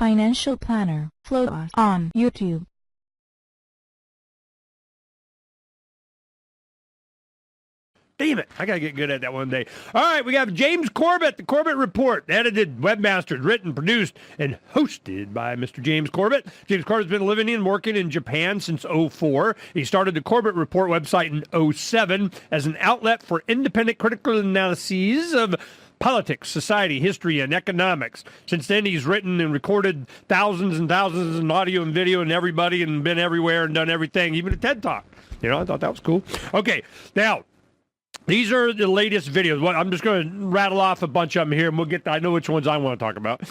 Financial Planner, Flow on YouTube. Damn it. I got to get good at that one day. All right, we have James Corbett, the Corbett Report, edited, webmastered, written, produced, and hosted by Mr. James Corbett. James Corbett's been living and working in Japan since 2004. He started the Corbett Report website in 2007 as an outlet for independent critical analyses of politics, society, history, and economics. Since then, he's written and recorded thousands and thousands of audio and video and everybody and been everywhere and done everything, even a TED Talk. You know, I thought that was cool. Okay, now, these are the latest videos. Well, I'm just going to rattle off a bunch of them here, and we'll get to, I know which ones I want to talk about.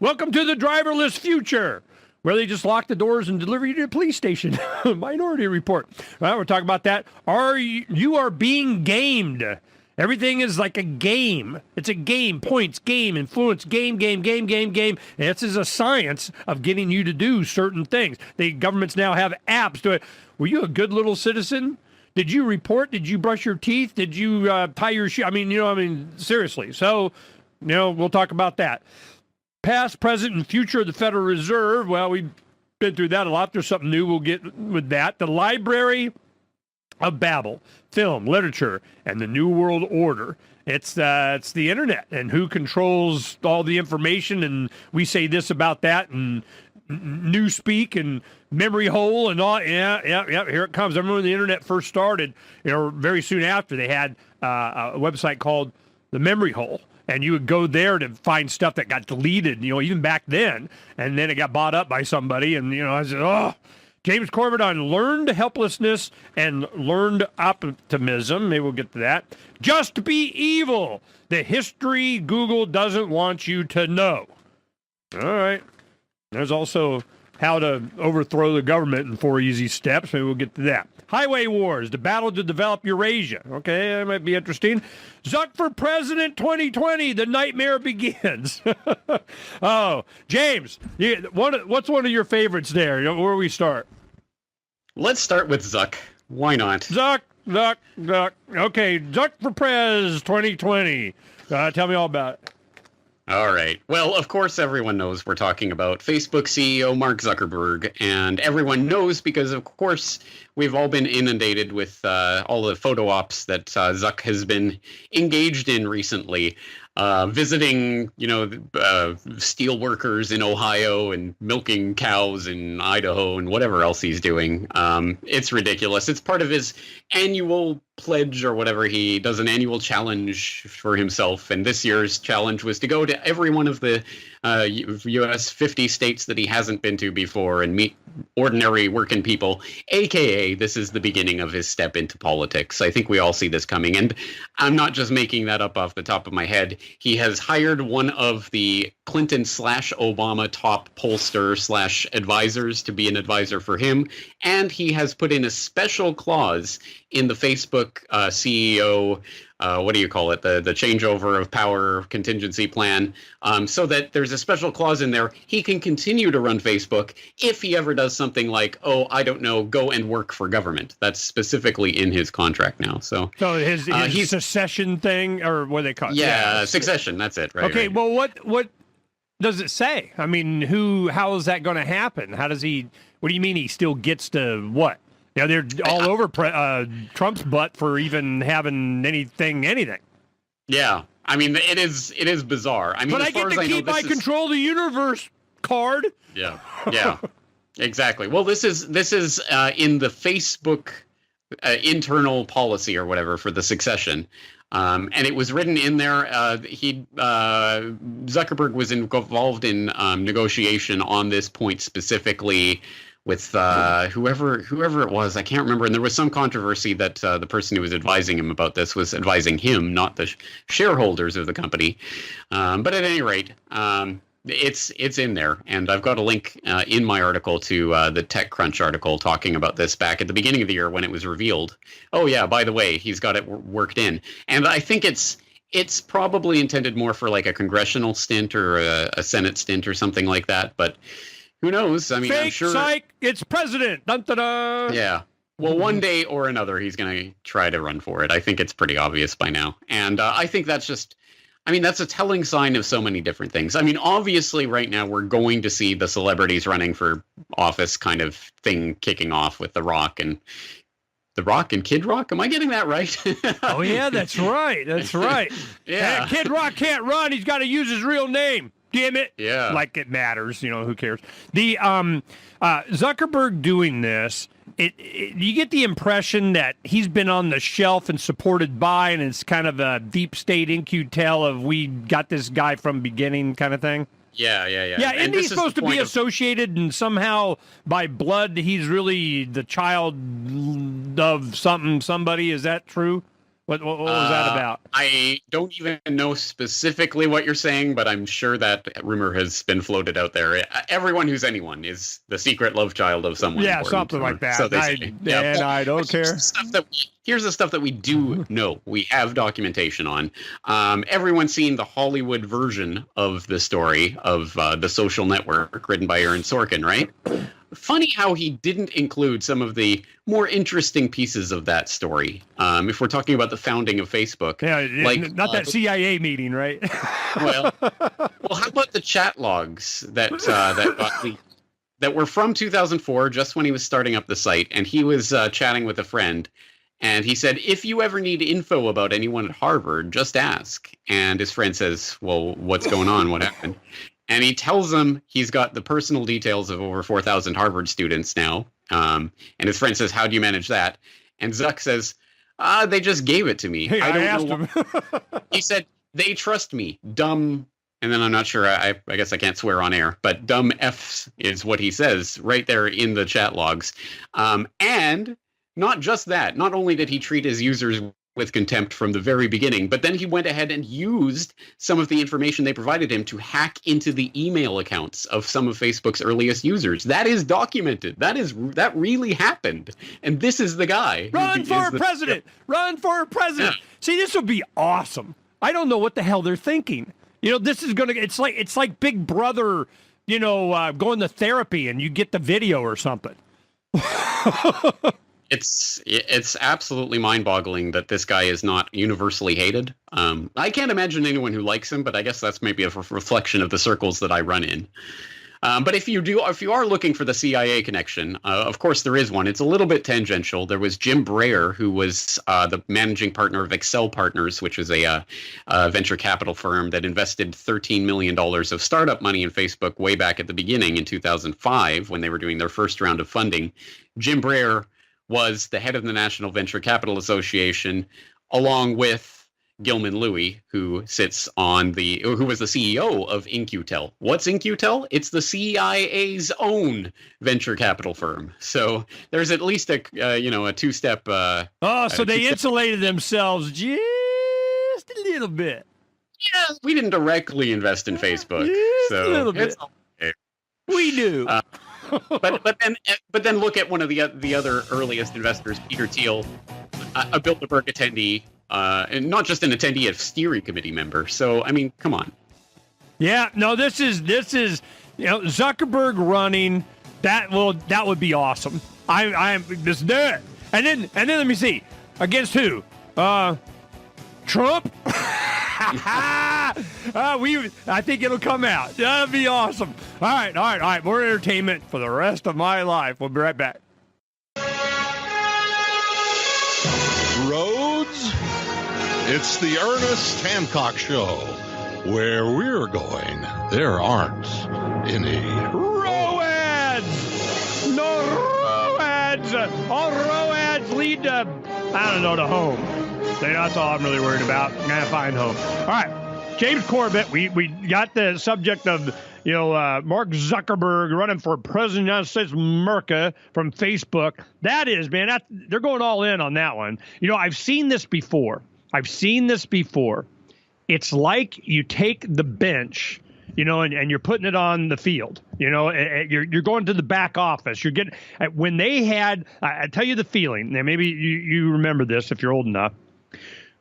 Welcome to the driverless future, where they just lock the doors and deliver you to the police station. Minority Report. Well, we're talking about that. You are being gamed. Everything is like a game. It's a game. Points, game, influence, game. And this is a science of getting you to do certain things. The governments now have apps to it. Were you a good little citizen? Did you report? Did you brush your teeth? Did you tie your shoe? Seriously. So, we'll talk about that. Past, present, and future of the Federal Reserve. Well, we've been through that a lot. There's something new. We'll get with that. The Library of Babel, film, literature, and the New World Order. It's the internet and who controls all the information. And we say this about that and newspeak and memory hole and all. Yeah, here it comes. I remember when the internet first started, very soon after, they had a website called the Memory Hole, and you would go there to find stuff that got deleted, even back then, and then it got bought up by somebody, and I said, James Corbett on learned helplessness and learned optimism. Maybe we'll get to that. Just be evil. The history Google doesn't want you to know. All right. There's also how to overthrow the government in 4 easy steps. Maybe we'll get to that. Highway Wars, the battle to develop Eurasia. Okay, that might be interesting. Zuck for President 2020, the nightmare begins. Oh, James, what's one of your favorites there? Where we start? Let's start with Zuck. Why not? Zuck. Okay, Zuck for Prez 2020. Tell me all about it. All right. Well, of course, everyone knows we're talking about Facebook CEO Mark Zuckerberg, and everyone knows because, of course, we've all been inundated with all the photo ops that Zuck has been engaged in recently, visiting, steel workers in Ohio and milking cows in Idaho and whatever else he's doing. It's ridiculous. It's part of his annual pledge or whatever. He does an annual challenge for himself, and this year's challenge was to go to every one of the U.S. 50 states that he hasn't been to before and meet ordinary working people, a.k.a. this is the beginning of his step into politics. I think we all see this coming, and I'm not just making that up off the top of my head. He has hired one of the Clinton/Obama top pollster/advisors to be an advisor for him, and he has put in a special clause in the Facebook CEO, what do you call it, the changeover of power contingency plan, so that there's a special clause in there. He can continue to run Facebook if he ever does something like, go and work for government. That's specifically in his contract now. So his secession thing, or what do they call it? Yeah, succession. That's it. Right. Okay. Right. Well, what does it say? I mean, how is that going to happen? How does he? What do you mean he still gets to what? They're all over Trump's butt for even having anything. Yeah, I mean, it is bizarre. I mean, but I get to keep my control the universe card. Yeah, exactly. Well, this is in the Facebook internal policy or whatever for the succession. And it was written in there. Zuckerberg was involved in negotiation on this point specifically with whoever it was. I can't remember. And there was some controversy that the person who was advising him about this was advising him, not the shareholders of the company. But at any rate, it's in there. And I've got a link in my article to the TechCrunch article talking about this back at the beginning of the year when it was revealed. Oh, yeah, by the way, he's got it worked in. And I think it's probably intended more for like a congressional stint or a Senate stint or something like that. But who knows? I mean, I'm sure. Psych, it's president. Dun, dun, dun. Yeah. Well, one day or another, he's going to try to run for it. I think it's pretty obvious by now. And I think that's just I mean, that's a telling sign of so many different things. I mean, obviously, right now we're going to see the celebrities running for office kind of thing kicking off with The Rock and Kid Rock. Am I getting that right? Oh yeah, that's right. That's right. Yeah. Kid Rock can't run. He's got to use his real name. Damn it. Yeah. Like it matters. You know, who cares? The Zuckerberg doing this. You get the impression that he's been on the shelf and supported by, and it's kind of a deep state in-Q-tel of we got this guy from beginning kind of thing. Yeah. Yeah, isn't he supposed to be associated and somehow by blood he's really the child of somebody? Is that true? What was that about? I don't even know specifically what you're saying, but I'm sure that rumor has been floated out there. Everyone who's anyone is the secret love child of someone. Yeah, something like that. So they say. I don't care. Here's the stuff that we do know. We have documentation on. Everyone's seen the Hollywood version of the story of The Social Network, written by Aaron Sorkin, right? Funny how he didn't include some of the more interesting pieces of that story. If we're talking about the founding of Facebook, like not that CIA meeting, right? well, how about the chat logs that got leaked, that were from 2004, just when he was starting up the site, and he was chatting with a friend, and he said, "If you ever need info about anyone at Harvard, just ask." And his friend says, "Well, what's going on? What happened?" And he tells him he's got the personal details of over 4,000 Harvard students now. And his friend says, "How do you manage that?" And Zuck says, "They just gave it to me. Hey, I don't asked know." him. He said, "They trust me. Dumb." And then I'm not sure. I guess I can't swear on air, but dumb F's is what he says right there in the chat logs. And not just that. Not only did he treat his users with contempt from the very beginning, but then he went ahead and used some of the information they provided him to hack into the email accounts of some of Facebook's earliest users. That is documented. That really happened. And this is the guy. Run for president. Run for president. Yeah. See, this would be awesome. I don't know what the hell they're thinking. You know, this is going to, it's like Big Brother, you know, going to therapy and you get the video or something. It's absolutely mind-boggling that this guy is not universally hated. I can't imagine anyone who likes him, but I guess that's maybe a reflection of the circles that I run in. But if you are looking for the CIA connection, of course there is one. It's a little bit tangential. There was Jim Breyer, who was the managing partner of Excel Partners, which is a venture capital firm that invested $13 million of startup money in Facebook way back at the beginning in 2005 when they were doing their first round of funding. Jim Breyer was the head of the National Venture Capital Association, along with Gilman Louie, who was the CEO of In-Q-Tel. What's In-Q-Tel? It's the CIA's own venture capital firm. So there's at least a two-step. So they insulated themselves just a little bit. Yeah, we didn't directly invest in Facebook, just so a little bit. Okay. We do. But then look at one of the other earliest investors, Peter Thiel, a Bilderberg attendee, and not just an attendee, a steering committee member. So I mean, come on. Yeah, no, this is Zuckerberg running. That would be awesome. I'm just do it. And then let me see, against who? Trump. I think it'll come out. That'll be awesome. All right. More entertainment for the rest of my life. We'll be right back. Roads, it's the Ernest Hancock Show. Where we're going, there aren't any roads. No roads. All roads lead to, to home. That's all I'm really worried about. I'm going to find home. All right. James Corbett, we got the subject of, Mark Zuckerberg running for president of the United States of America from Facebook. That is, man, they're going all in on that one. I've seen this before. It's like you take the bench, and you're putting it on the field. You're going to the back office. You're getting, when they had, I tell you the feeling, now maybe you remember this if you're old enough.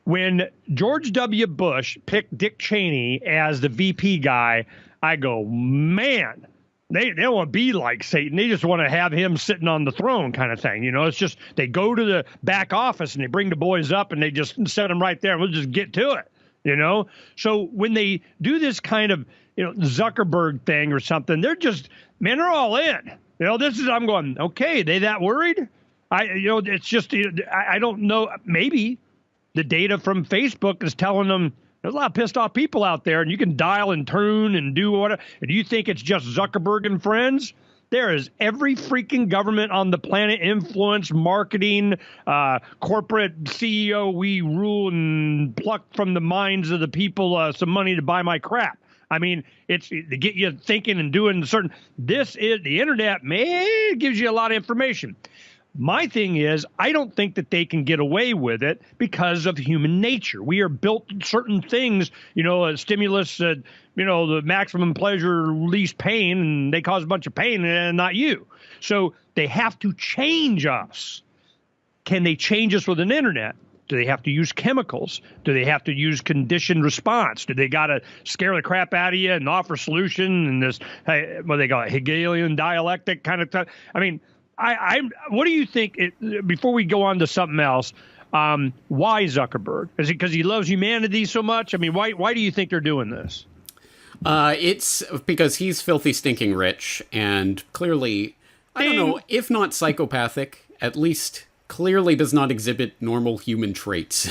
When George W. Bush picked Dick Cheney as the VP guy, I go, man, they don't want to be like Satan. They just want to have him sitting on the throne kind of thing. It's just they go to the back office and they bring the boys up and they just set them right there and we'll just get to it. you know? So when they do this kind of, Zuckerberg thing or something, they're all in. I'm going, okay, they that worried? It's just, I don't know. Maybe the data from Facebook is telling them there's a lot of pissed off people out there, and you can dial and tune and do whatever. And do you think it's just Zuckerberg and friends? There is every freaking government on the planet, influence, marketing, corporate CEO, we rule and pluck from the minds of the people some money to buy my crap. I mean, it's to get you thinking and doing certain. This is the internet, man, it gives you a lot of information. My thing is, I don't think that they can get away with it because of human nature. We are built certain things, a stimulus, the maximum pleasure, least pain, and they cause a bunch of pain and not you. So they have to change us. Can they change us with an internet? Do they have to use chemicals? Do they have to use conditioned response? Do they got to scare the crap out of you and offer solution and this, what they call it, Hegelian dialectic kind of stuff? I mean, what do you think, before we go on to something else, why Zuckerberg? Is it because he loves humanity so much? I mean, why do you think they're doing this? It's because he's filthy stinking rich and clearly, I don't know, if not psychopathic, at least clearly does not exhibit normal human traits.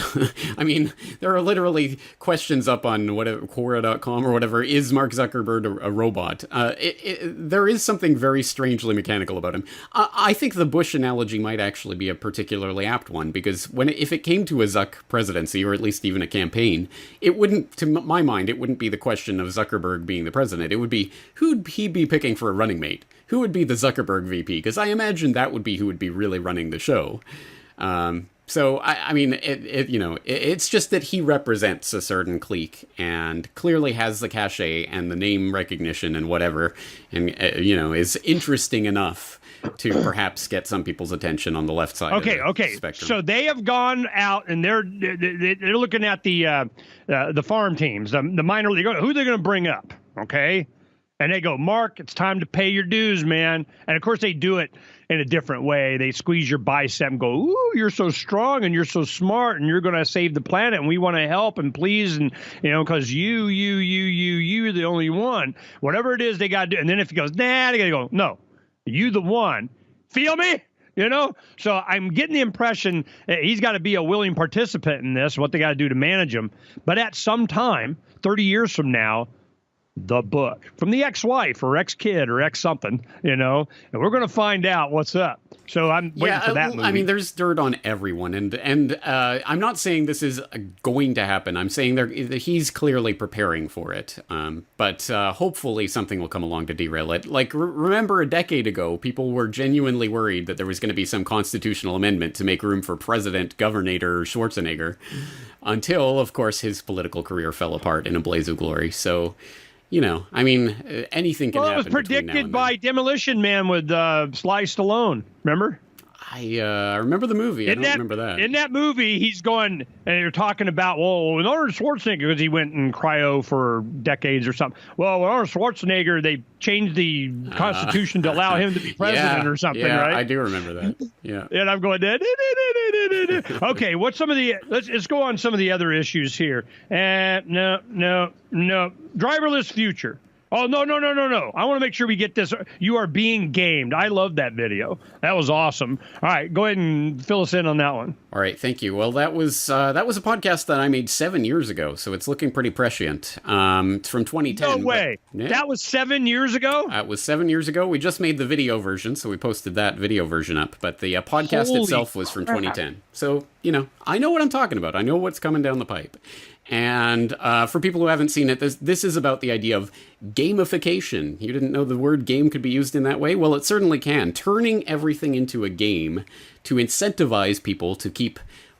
I mean, there are literally questions up on whatever, Quora.com or whatever, is Mark Zuckerberg a robot? There is something very strangely mechanical about him. I think the Bush analogy might actually be a particularly apt one, because if it came to a Zuck presidency, or at least even a campaign, it wouldn't, to my mind, it wouldn't be the question of Zuckerberg being the president. It would be, who'd he be picking for a running mate? Who would be the Zuckerberg VP? Because I imagine that would be who would be really running the show. So I mean, it's just that he represents a certain clique and clearly has the cachet and the name recognition and whatever, and is interesting enough to perhaps get some people's attention on the left side. Of the spectrum. So they have gone out and they're looking at the farm teams, the minor league. Who they're going to bring up? Okay. And they go, Mark, it's time to pay your dues, man. And, of course, they do it in a different way. They squeeze your bicep and go, ooh, you're so strong and you're so smart and you're going to save the planet and we want to help and please. And, because you're the only one. Whatever it is they got to do. And then if he goes, nah, they got to go, no, you the one. Feel me? So I'm getting the impression that he's got to be a willing participant in this, what they got to do to manage him. But at some time, 30 years from now, the book from the ex-wife or ex-kid or ex-something, and we're going to find out what's up. So I'm waiting for that movie. I mean, there's dirt on everyone, and I'm not saying this is going to happen. I'm saying he's clearly preparing for it. But hopefully something will come along to derail it. Like, remember a decade ago, people were genuinely worried that there was going to be some constitutional amendment to make room for President Governor Schwarzenegger, until, of course, his political career fell apart in a blaze of glory. So, I mean, anything can happen. Well, it was predicted by Demolition Man with Sly Stallone. Remember? I remember the movie. I don't remember that. In that movie, he's going, and you're talking about, well, with Arnold Schwarzenegger, because he went in cryo for decades or something. Well, with Arnold Schwarzenegger, they changed the Constitution to allow him to be president or something, right? I do remember that. Yeah. And I'm going, okay, what's some of the, let's go on some of the other issues here. No. Driverless future. Oh, no. I want to make sure we get this. You are being gamed. I love that video. That was awesome. All right, go ahead and fill us in on that one. All right, thank you. Well, that was a podcast that I made 7 years ago, so it's looking pretty prescient. It's from 2010. No way. But, yeah. That was 7 years ago? That was 7 years ago. We just made the video version, so we posted that video version up. But the podcast itself was from 2010. So, I know what I'm talking about. I know what's coming down the pipe. And for people who haven't seen it, this is about the idea of gamification. You didn't know the word game could be used in that way? Well, it certainly can. Turning everything into a game to incentivize people to keep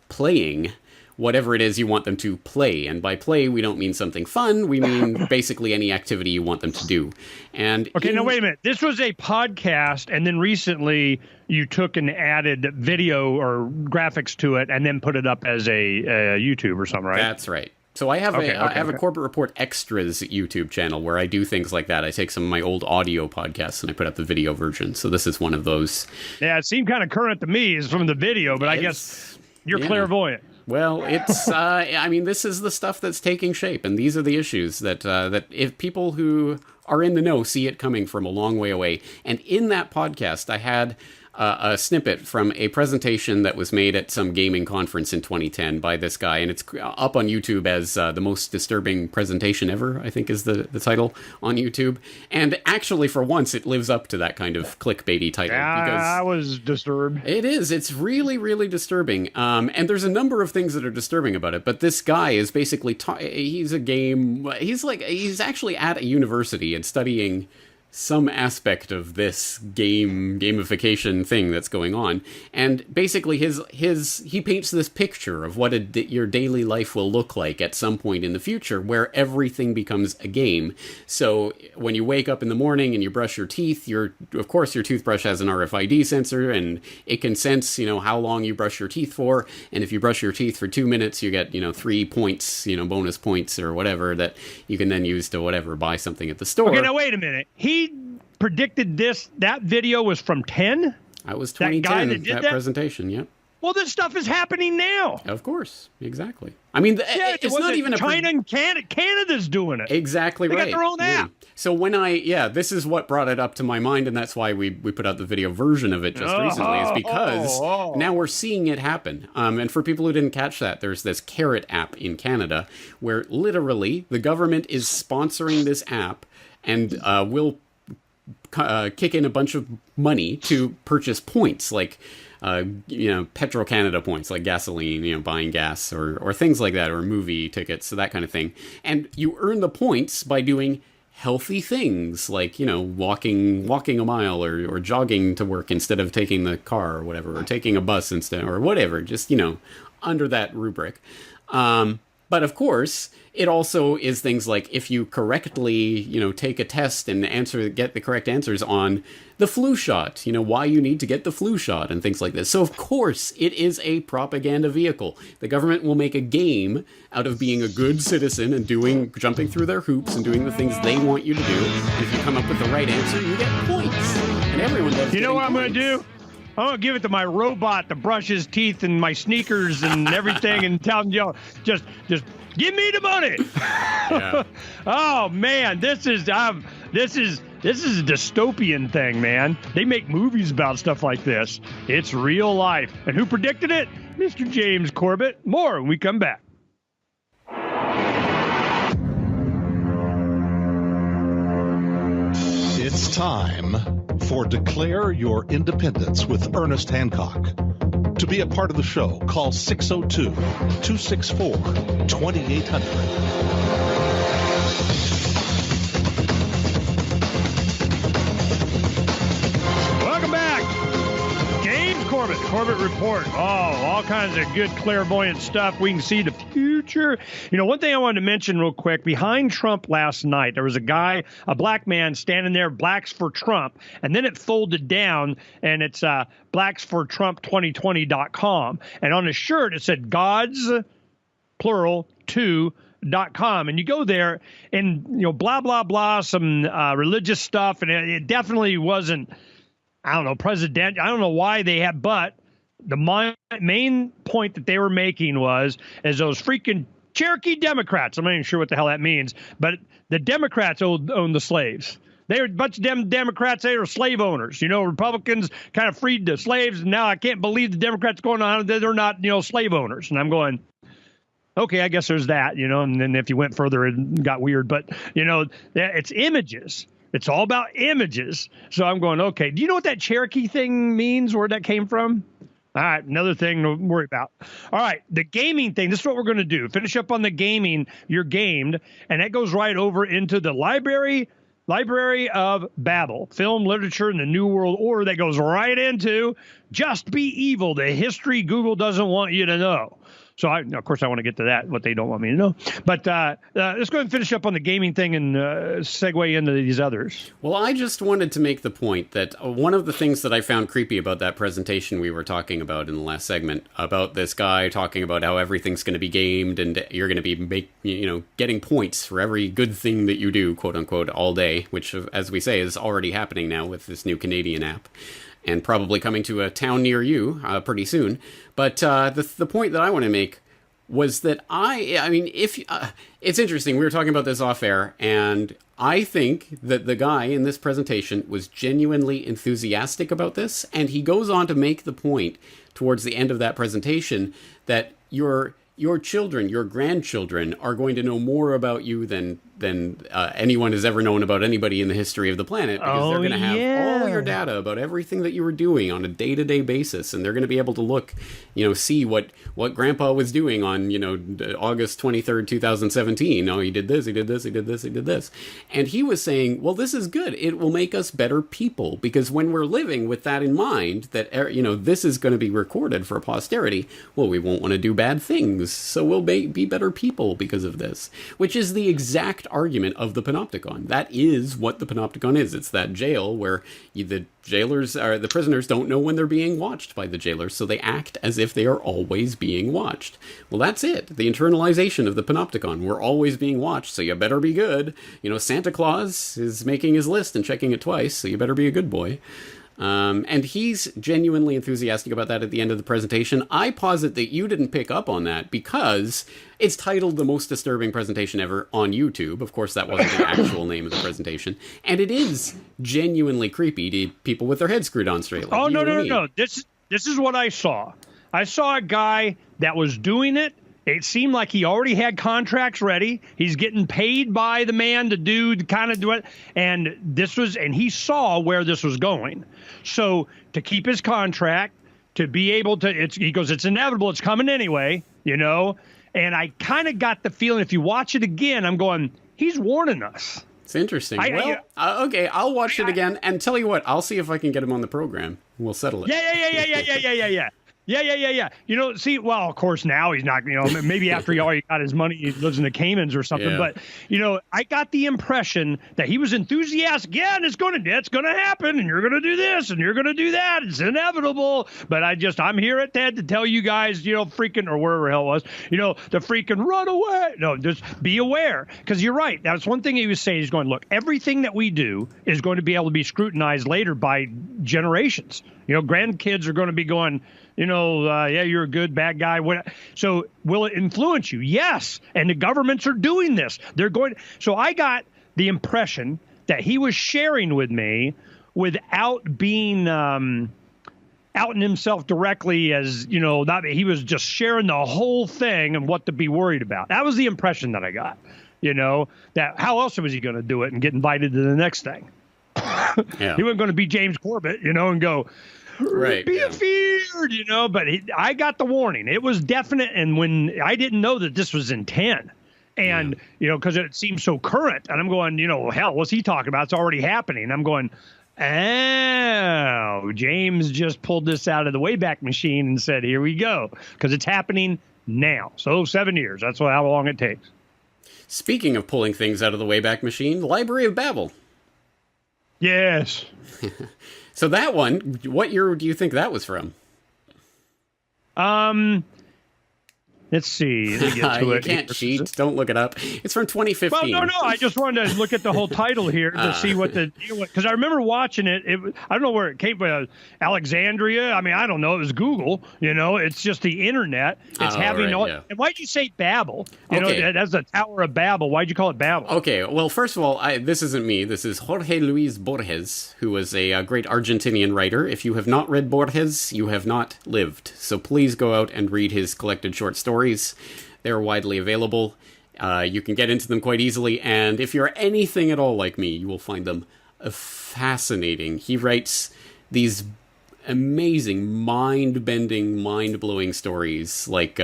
playing whatever it is you want them to play. And by play, we don't mean something fun. We mean basically any activity you want them to do. And now wait a minute. This was a podcast, and then recently you took and added video or graphics to it and then put it up as a YouTube or something, right? That's right. So I have a Corbett Report Extras YouTube channel where I do things like that. I take some of my old audio podcasts and I put up the video version. So this is one of those. Yeah, it seemed kind of current to me is from the video, but I guess you're clairvoyant. Well, it's, I mean, this is the stuff that's taking shape, and these are the issues that if people who are in the know see it coming from a long way away. And in that podcast, I had a snippet from a presentation that was made at some gaming conference in 2010 by this guy, and it's up on YouTube as the most disturbing presentation ever, I think is the title on YouTube. And actually, for once, it lives up to that kind of clickbaity title. Yeah, because I was disturbed. it is. It's really, really disturbing. And there's a number of things that are disturbing about it. But this guy is basically, he's he's actually at a university and studying some aspect of this gamification thing that's going on, and basically he paints this picture of what your daily life will look like at some point in the future, where everything becomes a game. So when you wake up in the morning and you brush your teeth, of course your toothbrush has an RFID sensor, and it can sense how long you brush your teeth for, and if you brush your teeth for 2 minutes, you get 3 points, bonus points or whatever that you can then use to buy something at the store. Okay, now wait a minute. He predicted that video was from 10? That was 2010, that guy that did that presentation, yep. Well, this stuff is happening now. Of course, exactly. I mean, it's not even China and Canada's doing it. Exactly right. They got their own app. So this is what brought it up to my mind, and that's why we put out the video version of it just recently, is because now we're seeing it happen. And for people who didn't catch that, there's this Carrot app in Canada where literally the government is sponsoring this app and will kick in a bunch of money to purchase points, like Petro-Canada points, like gasoline, buying gas or things like that, or movie tickets, so that kind of thing. And you earn the points by doing healthy things, like walking a mile or jogging to work instead of taking the car or whatever, or taking a bus instead, or whatever, just under that rubric. But of course, it also is things like if you correctly, take a test and get the correct answers on the flu shot, why you need to get the flu shot and things like this. So of course, it is a propaganda vehicle. The government will make a game out of being a good citizen and jumping through their hoops and doing the things they want you to do. And if you come up with the right answer, you get points. And everyone loves You know what I'm going to do? I'm going to give it to my robot to brush his teeth and my sneakers and everything and tell him, just give me the money. Yeah. Oh, man, this is a dystopian thing, man. They make movies about stuff like this. It's real life. And who predicted it? Mr. James Corbett. More when we come back. It's time for Declare Your Independence with Ernest Hancock. To be a part of the show, call 602-264-2800. Welcome back. James Corbett, Corbett Report. Oh, all kinds of good clairvoyant stuff. We can see the future. One thing I wanted to mention real quick, behind Trump last night, there was a black man standing there, Blacks for Trump, and then it folded down, and it's blacksfortrump2020.com. And on his shirt, it said God's, plural, 2.com. And you go there and, blah, blah, blah, some religious stuff, and it definitely wasn't, I don't know, president. I don't know why they had, but the main point that they were making is those freaking Cherokee Democrats. I'm not even sure what the hell that means, but the Democrats own the slaves. They were a bunch of them Democrats. They were slave owners. Republicans kind of freed the slaves, and now I can't believe the Democrats going on. They're not, slave owners. And I'm going, okay, I guess there's that, and then if you went further, it got weird. But, it's images. It's all about images. So I'm going, okay, do you know what that Cherokee thing means, where that came from? All right, another thing to worry about. All right, the gaming thing, this is what we're going to do. Finish up on the gaming. You're gamed, and that goes right over into the Library of Babel, film, literature, and the New World Order. That goes right into Just Be Evil, the history Google doesn't want you to know. So, of course, I want to get to that, what they don't want me to know. But let's go ahead and finish up on the gaming thing and segue into these others. Well, I just wanted to make the point that one of the things that I found creepy about that presentation we were talking about in the last segment, about this guy talking about how everything's going to be gamed and you're going to be getting points for every good thing that you do, quote unquote, all day, which, as we say, is already happening now with this new Canadian app, and probably coming to a town near you pretty soon. But the point that I want to make was that I mean, it's interesting. We were talking about this off air, and I think that the guy in this presentation was genuinely enthusiastic about this, and he goes on to make the point towards the end of that presentation that your children, your grandchildren, are going to know more about you than anyone has ever known about anybody in the history of the planet, because they're going to have all your data about everything that you were doing on a day-to-day basis, and they're going to be able to look, see what Grandpa was doing on, August 23rd, 2017. Oh, he did this, he did this, he did this, he did this. And he was saying, well, this is good. It will make us better people, because when we're living with that in mind, that, this is going to be recorded for posterity, well, we won't want to do bad things, so we'll be better people because of this, which is the exact argument of the panopticon. That is what the panopticon is. It's that jail where the prisoners don't know when they're being watched by the jailers, so they act as if they are always being watched. Well, that's it. The internalization of the panopticon. We're always being watched, so you better be good. Santa Claus is making his list and checking it twice, so you better be a good boy. And he's genuinely enthusiastic about that at the end of the presentation. I posit that you didn't pick up on that because it's titled The Most Disturbing Presentation Ever on YouTube. Of course, that wasn't the actual name of the presentation. And it is genuinely creepy to people with their heads screwed on straight. Like no. This is what I saw. I saw a guy that was doing it. It seemed like he already had contracts ready. He's getting paid by the man to do it. And he saw where this was going. So to keep his contract, to be able to, he goes, it's inevitable. It's coming anyway, And I kind of got the feeling, if you watch it again, I'm going, he's warning us. It's interesting. Okay, I'll watch it again and tell you what, I'll see if I can get him on the program. We'll settle it. Yeah. Well, of course, now he's not, maybe after he already got his money, he lives in the Caymans or something. Yeah. But, I got the impression that he was enthusiastic. Yeah, and it's going to happen, and you're going to do this, and you're going to do that. It's inevitable. But I'm here at TED to tell you guys, freaking, or wherever the hell it was, to freaking run away. No, just be aware. Because you're right. That's one thing he was saying. He's going, look, everything that we do is going to be able to be scrutinized later by generations. Grandkids are going to be going, you're a good, bad guy. So will it influence you? Yes. And the governments are doing this. So I got the impression that he was sharing with me without being, outing himself directly as, he was just sharing the whole thing and what to be worried about. That was the impression that I got, that how else was he going to do it and get invited to the next thing? Yeah. He wasn't going to be James Corbett, and go, right, be feared, but I got the warning. It was definite. And when I didn't know that this was in 10 and, because it seems so current and I'm going, hell, what's he talking about? It's already happening. I'm going, oh, James just pulled this out of the Wayback Machine and said, here we go. Because it's happening now. So 7 years. That's how long it takes. Speaking of pulling things out of the Wayback Machine, the Library of Babel. Yes. So that one, what year do you think that was from? Let's see. Let me get to you it. Can't cheat. Don't look it up. It's from 2015. Well, no. I just wanted to look at the whole title here to see what the deal was. Because I remember watching it. I don't know where it came from. Alexandria. I mean, I don't know. It was Google. It's just the internet. It's having all. Yeah. And why'd you say Babel? That's the Tower of Babel. Why'd you call it Babel? Okay. Well, first of all, this isn't me. This is Jorge Luis Borges, who was a great Argentinian writer. If you have not read Borges, you have not lived. So please go out and read his collected short stories. They're widely available. You can get into them quite easily, and if you're anything at all like me, you will find them fascinating. He writes these amazing, mind-bending, mind-blowing stories, like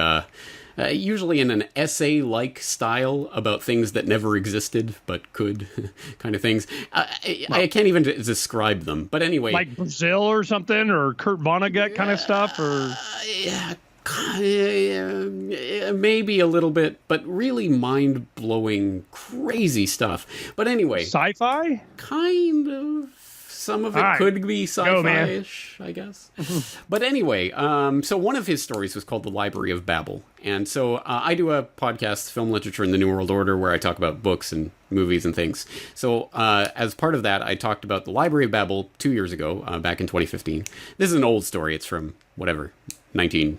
usually in an essay-like style about things that never existed but could, kind of things. I can't even describe them, but anyway. Like Brazil or something, or Kurt Vonnegut kind of stuff, or... Yeah. Maybe a little bit, but really mind-blowing, crazy stuff. But anyway... Sci-fi? Kind of. Some of it could be sci-fi-ish, I guess. But anyway, so one of his stories was called The Library of Babel. And so I do a podcast, Film Literature in the New World Order, where I talk about books and movies and things. So as part of that, I talked about The Library of Babel 2 years ago, back in 2015. This is an old story. It's from, 19...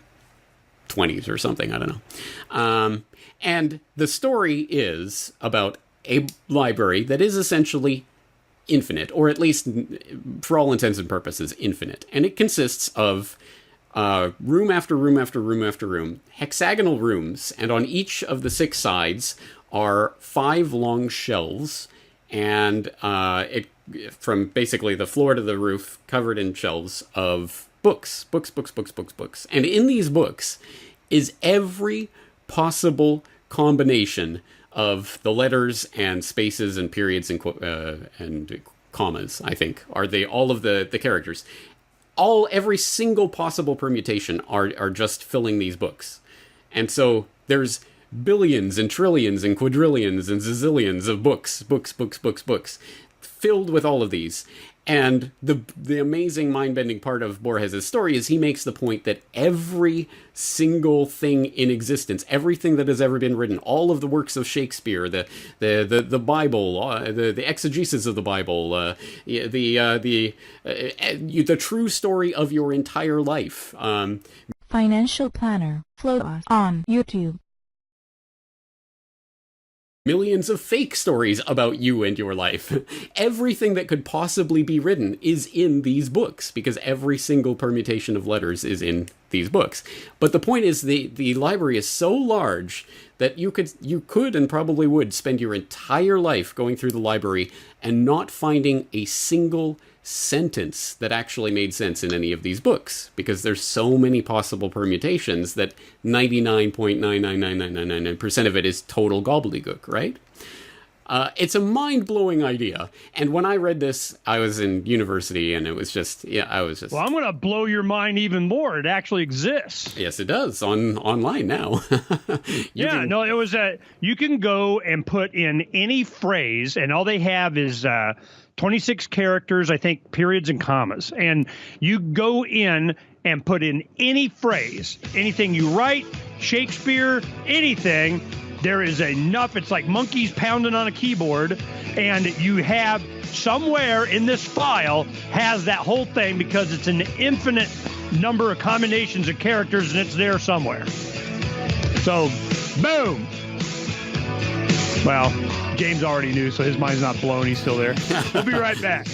20s or something. I don't know. And the story is about a library that is essentially infinite, or at least for all intents and purposes, infinite. And it consists of room after room after room after room, hexagonal rooms, and on each of the 6 sides are 5 long shelves, and it from basically the floor to the roof, covered in shelves of books. And in these books is every possible combination of the letters and spaces and periods and commas, I think, are all of the characters. Every single possible permutation are just filling these books. And so there's billions and trillions and quadrillions and zillions of books, filled with all of these. And the amazing mind-bending part of Borges' story is he makes the point that every single thing in existence, everything that has ever been written, all of the works of Shakespeare, the Bible, the exegesis of the Bible, the true story of your entire life. Financial Planner, Flow on YouTube. Millions of fake stories about you and your life. Everything that could possibly be written is in these books, because every single permutation of letters is in these books. But the point is, the library is so large that you could and probably would spend your entire life going through the library and not finding a single sentence that actually made sense in any of these books, because there's so many possible permutations that 99.99999% of it is total gobbledygook, right? It's a mind-blowing idea. And when I read this, I was in university, and it was just, Well, I'm going to blow your mind even more. It actually exists. Yes, it does, online now. It was you can go and put in any phrase, and all they have is 26 characters, I think, periods and commas. And you go in and put in any phrase, anything you write, Shakespeare, anything. There is enough. It's like monkeys pounding on a keyboard. And you have somewhere in this file has that whole thing, because it's an infinite number of combinations of characters, and it's there somewhere. So, boom. Well, James already knew, so his mind's not blown. He's still there. We'll be right back.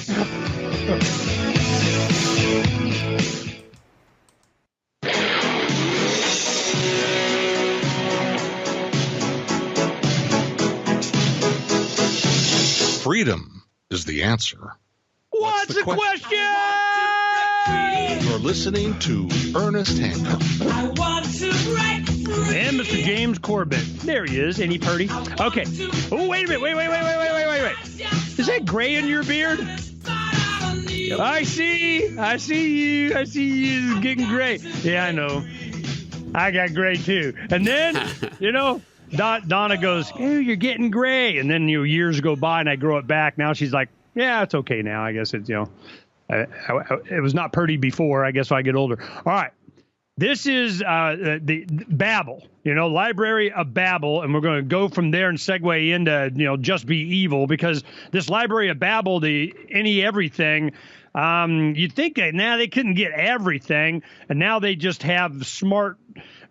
Freedom is the answer. What's the question? You're listening to Ernest Hancock. I want to break free. And Mr. James Corbett. There he is. Any purdy? Okay. Oh, wait a minute. Wait. Is that gray in your beard? Yep. I see you. Getting gray. Yeah, I know. I got gray too. And then, Donna goes, "Oh, you're getting gray." And then years go by, and I grow it back. Now she's like, "Yeah, it's okay now. I guess it's it was not pretty before. I guess when I get older." All right. This is the Babel, Library of Babel, and we're going to go from there and segue into, Just Be Evil, because this Library of Babel, the everything, you'd think that now they couldn't get everything, and now they just have smart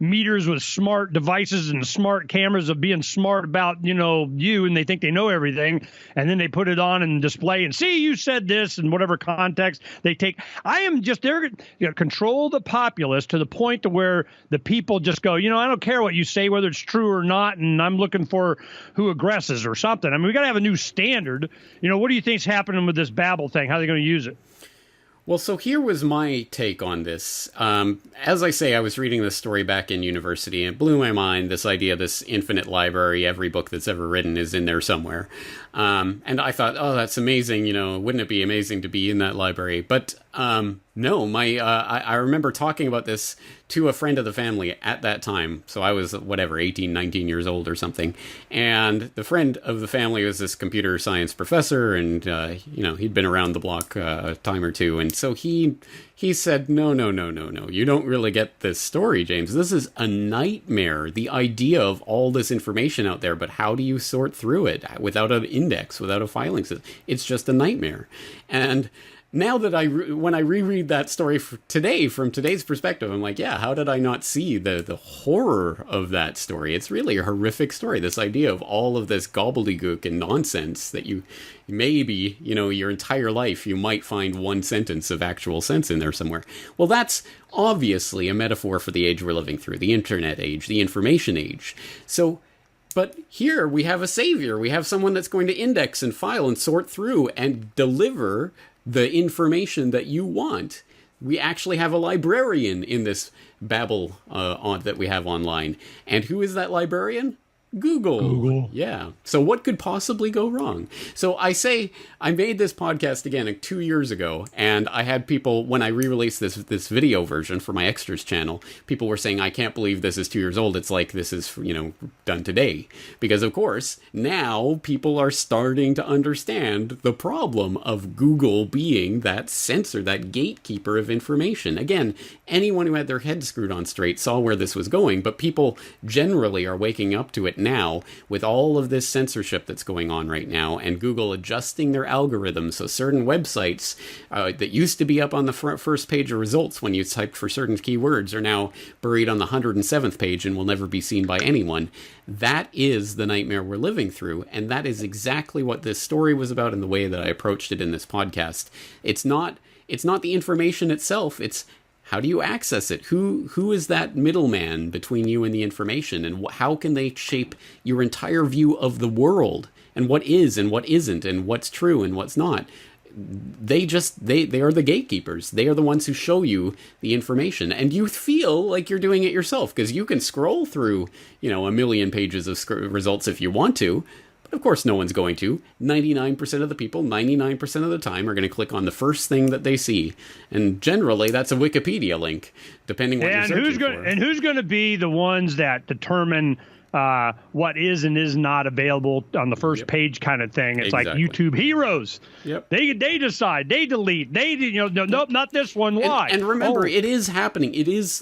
meters with smart devices and smart cameras of being smart about, you, and they think they know everything, and then they put it on and display and see, you said this, and whatever context they take. They're control the populace to the point to where the people just go, I don't care what you say, whether it's true or not, and I'm looking for who aggresses or something. I mean, we got to have a new standard. What do you think's happening with this Babel thing? How are they going to use it? Well, so here was my take on this. As I say, I was reading this story back in university, and it blew my mind, this idea, this infinite library, every book that's ever written is in there somewhere. And I thought, oh, that's amazing, wouldn't it be amazing to be in that library? But no, I remember talking about this to a friend of the family at that time. So I was, 18, 19 years old or something. And the friend of the family was this computer science professor, and, he'd been around the block a time or two. And so he said, no, you don't really get this story, James. This is a nightmare, the idea of all this information out there, but how do you sort through it without an index, without a filing system? It's just a nightmare. And now that when I reread that story today from today's perspective, I'm like, yeah, how did I not see the horror of that story? It's really a horrific story. This idea of all of this gobbledygook and nonsense that you maybe, your entire life, you might find one sentence of actual sense in there somewhere. Well, that's obviously a metaphor for the age we're living through, the internet age, the information age. So, but here we have a savior. We have someone that's going to index and file and sort through and deliver the information that you want. We actually have a librarian in this babble that we have online. And who is that librarian? Google. Yeah. So what could possibly go wrong? So I made this podcast again 2 years ago, and I had people, when I re-released this video version for my extras channel, people were saying, I can't believe this is 2 years old. It's like this is, done today. Because of course, now people are starting to understand the problem of Google being that censor, that gatekeeper of information. Again, anyone who had their head screwed on straight saw where this was going, but people generally are waking up to it now with all of this censorship that's going on right now, and Google adjusting their algorithms so certain websites that used to be up on the first page of results when you typed for certain keywords are now buried on the 107th page and will never be seen by anyone. That is the nightmare we're living through, and that is exactly what this story was about in the way that I approached it in this podcast. It's not the information itself, it's how do you access it? Who is that middleman between you and the information? And how can they shape your entire view of the world? And what is and what isn't? And what's true and what's not? They are the gatekeepers. They are the ones who show you the information. And you feel like you're doing it yourself because you can scroll through, a million pages of results if you want to. Of course, no one's going to. 99% of the people, 99% of the time, are going to click on the first thing that they see. And generally, that's a Wikipedia link, depending on what you're searching for. And who's going to be the ones that determine what is and is not available on the first page kind of thing? It's exactly. Like YouTube heroes. Yep. They decide. They delete. Nope, not this one. Why? And remember, it is happening. It is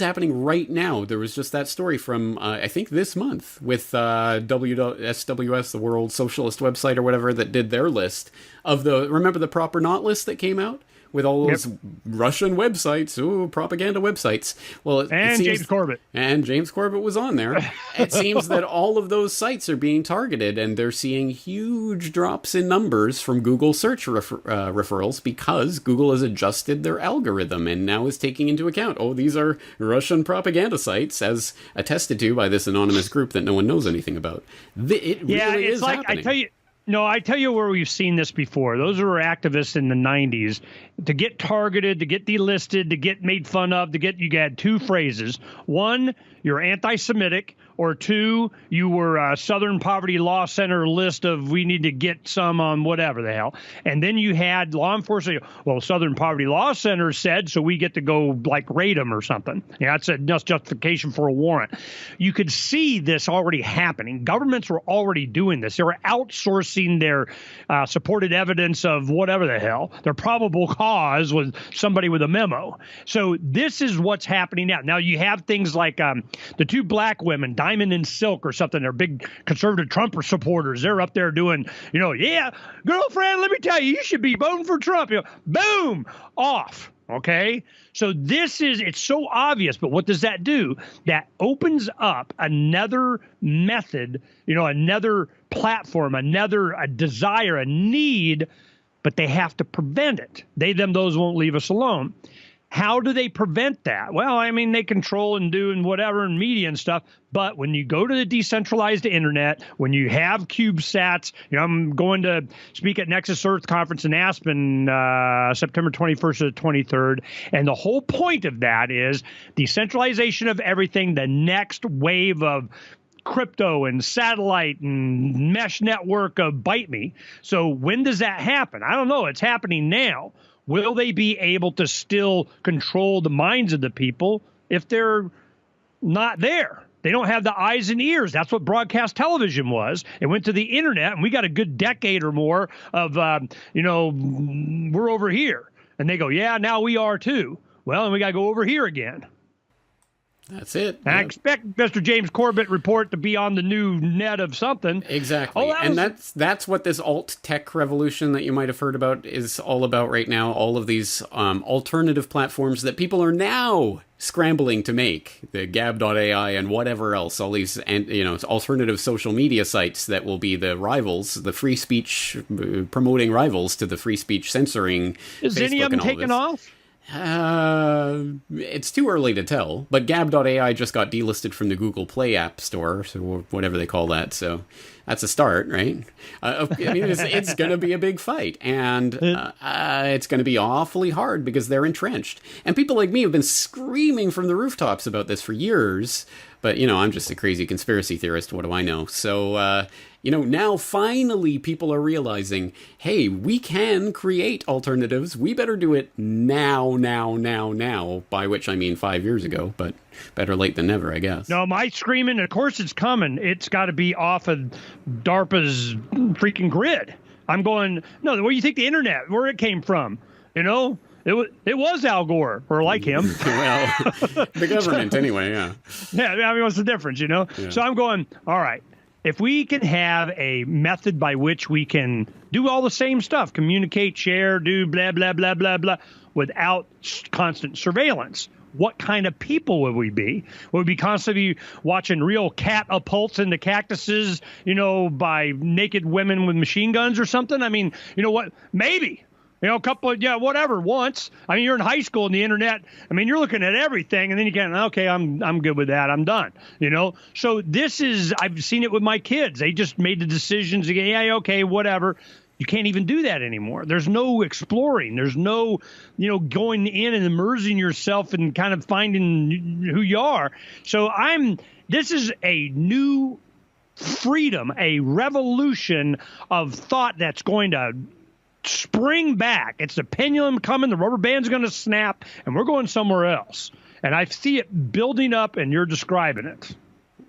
happening right now. There was just that story from I think this month with SWS, the World Socialist website or whatever, that did their list of remember the proper not list that came out? With all those Russian websites, propaganda websites. Well, James Corbett. And James Corbett was on there. It seems that all of those sites are being targeted, and they're seeing huge drops in numbers from Google search referrals because Google has adjusted their algorithm and now is taking into account, these are Russian propaganda sites, as attested to by this anonymous group that no one knows anything about. It really is happening. I tell you. No, I tell you where we've seen this before. Those were activists in the 90s. To get targeted, to get delisted, to get made fun of, you had two phrases. One, you're anti-Semitic, or two, you were a Southern Poverty Law Center list of we need to get some on whatever the hell. And then you had law enforcement, Southern Poverty Law Center said, so we get to go raid them or something. Yeah, that's enough justification for a warrant. You could see this already happening. Governments were already doing this. They were outsourcing their supported evidence of whatever the hell. Their probable cause was somebody with a memo. So this is what's happening now. Now you have things like the two black women, Diamond and Silk or something. They're big conservative Trump supporters. They're up there doing, girlfriend, let me tell you should be voting for Trump. Boom, off. Okay. So it's so obvious, but what does that do? That opens up another method, another platform, a desire, a need, but they have to prevent it. Those won't leave us alone. How do they prevent that? Well, they control and do and whatever and media and stuff. But when you go to the decentralized internet, when you have CubeSats, I'm going to speak at Nexus Earth Conference in Aspen, September 21st to the 23rd. And the whole point of that is decentralization of everything, the next wave of crypto and satellite and mesh network of Bite Me. So when does that happen? I don't know. It's happening now. Will they be able to still control the minds of the people if they're not there? They don't have the eyes and ears. That's what broadcast television was. It went to the internet, and we got a good decade or more of, we're over here. And they go, yeah, now we are too. Well, and we got to go over here again. That's it. And I expect Mr. James Corbett Report to be on the new net of something. Exactly. That's what this alt tech revolution that you might have heard about is all about right now. All of these alternative platforms that people are now scrambling to make, the Gab.ai and whatever else, all these alternative social media sites that will be the rivals, the free speech promoting rivals to the free speech censoring. Is Facebook any of them and all taken this. off? It's too early to tell, but Gab.ai just got delisted from the Google Play App Store, so whatever they call that. So that's a start, right? I mean, it's going to be a big fight, and it's going to be awfully hard because they're entrenched. And people like me have been screaming from the rooftops about this for years, but, I'm just a crazy conspiracy theorist. What do I know? So, now finally people are realizing, hey, we can create alternatives. We better do it now, by which I mean 5 years ago, but better late than never, I guess. No, my screaming, of course it's coming. It's got to be off of DARPA's freaking grid. I'm going, no, where do you think the internet, where it came from? It was Al Gore, or like him. Well, the government anyway, yeah. Yeah, I mean, what's the difference, Yeah. So I'm going, all right. If we can have a method by which we can do all the same stuff, communicate, share, do blah, blah, blah, blah, blah, without constant surveillance, what kind of people would we be? Would we be constantly watching real catapults into cactuses, by naked women with machine guns or something? I mean, what? Maybe. A couple of, whatever, once. I mean, you're in high school and the internet, I mean, you're looking at everything and then you can, okay, I'm good with that. I'm done, So this is, I've seen it with my kids. They just made the decisions again. Yeah, okay, whatever. You can't even do that anymore. There's no exploring. There's no, going in and immersing yourself and kind of finding who you are. So this is a new freedom, a revolution of thought that's going to spring back. It's the pendulum coming. The rubber band's going to snap, and we're going somewhere else. And I see it building up, and you're describing it.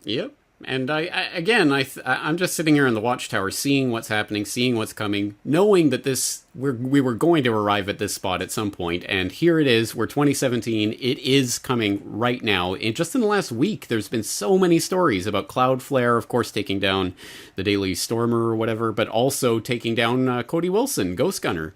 Yep. And I'm just sitting here in the watchtower, seeing what's happening, seeing what's coming, knowing that we were going to arrive at this spot at some point, and here it is. We're 2017. It is coming right now. And just in the last week, there's been so many stories about Cloudflare, of course, taking down the Daily Stormer or whatever, but also taking down Cody Wilson, Ghost Gunner.